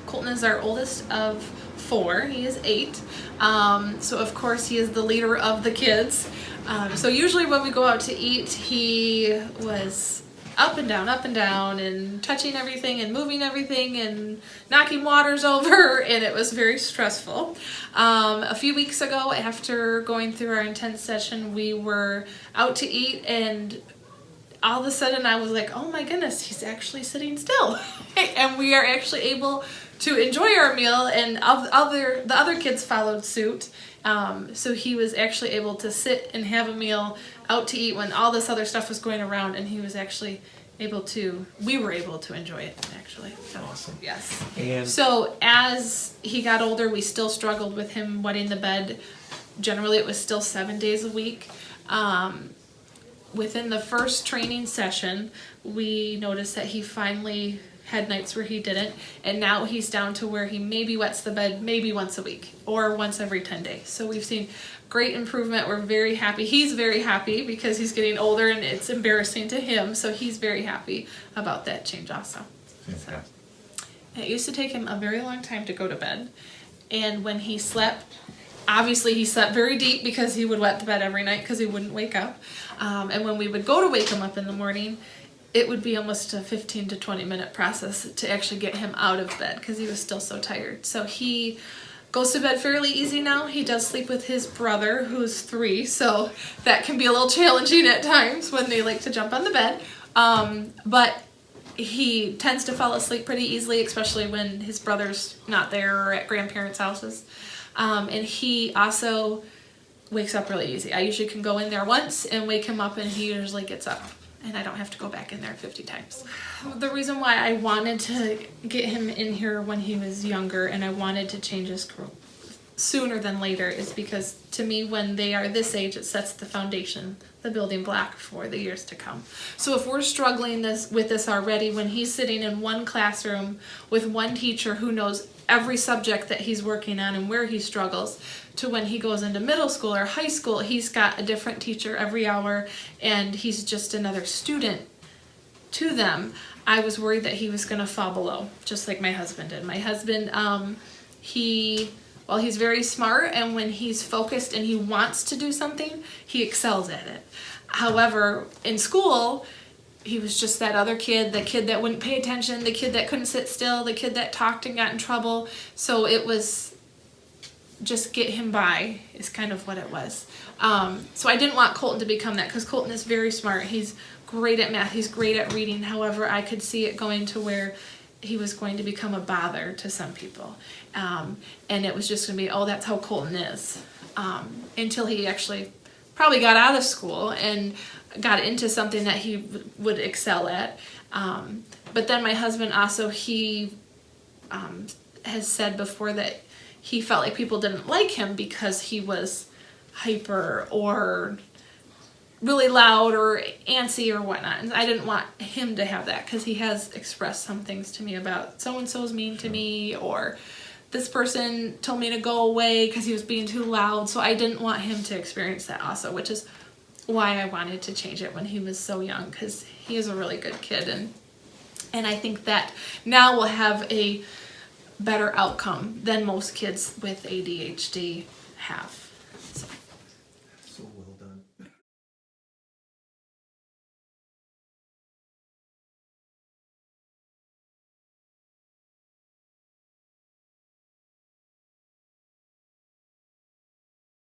Colton is our oldest of four. He is 8. So of course he is the leader of the kids. So usually when we go out to eat, he was up and down and touching everything and moving everything and knocking waters over, and it was very stressful. A few weeks ago, after going through our intense session, we were out to eat, and all of a sudden I was like, oh my goodness, he's actually sitting still. And we are actually able to enjoy our meal, and the other kids followed suit. So he was actually able to sit and have a meal out to eat when all this other stuff was going around, and he was actually we were able to enjoy it, actually. So, awesome. Yes. And so as he got older, we still struggled with him wetting the bed. Generally, it was still 7 days a week. Within the first training session, we noticed that he finally had nights where he didn't, and now he's down to where he maybe wets the bed maybe once a week or once every 10 days. So we've seen great improvement. We're very happy. He's very happy because he's getting older and it's embarrassing to him, so he's very happy about that change also. So, it used to take him a very long time to go to bed, and when he slept, obviously he slept very deep because he would wet the bed every night because he wouldn't wake up. And when we would go to wake him up in the morning, it would be almost a 15 to 20 minute process to actually get him out of bed because he was still so tired. So he goes to bed fairly easy now. He does sleep with his brother, who's 3, so that can be a little challenging at times when they like to jump on the bed. But he tends to fall asleep pretty easily, especially when his brother's not there or at grandparents' houses. And he also wakes up really easy. I usually can go in there once and wake him up, and he usually gets up, and I don't have to go back in there 50 times. The reason why I wanted to get him in here when he was younger and I wanted to change his group sooner than later is because, to me, when they are this age, it sets the foundation, the building block for the years to come. So if we're struggling with this already, when he's sitting in one classroom with one teacher who knows every subject that he's working on and where he struggles, to when he goes into middle school or high school, he's got a different teacher every hour and he's just another student to them, I was worried that he was going to fall below, just like my husband did. My husband, he's very smart, and when he's focused and he wants to do something, he excels at it. However, in school, he was just that other kid, the kid that wouldn't pay attention, the kid that couldn't sit still, the kid that talked and got in trouble. So it was just get him by is kind of what it was. So I didn't want Colton to become that, because Colton is very smart. He's great at math. He's great at reading. However, I could see it going to where he was going to become a bother to some people. And it was just going to be, oh, that's how Colton is. Until he actually probably got out of school and got into something that he would excel at. But then my husband also, he has said before that he felt like people didn't like him because he was hyper or really loud or antsy or whatnot. And I didn't want him to have that, because he has expressed some things to me about so-and-so's mean to me, or this person told me to go away because he was being too loud. So I didn't want him to experience that also, which is why I wanted to change it when he was so young, because he is a really good kid. And I think that now we'll have a better outcome than most kids with ADHD have. So well done.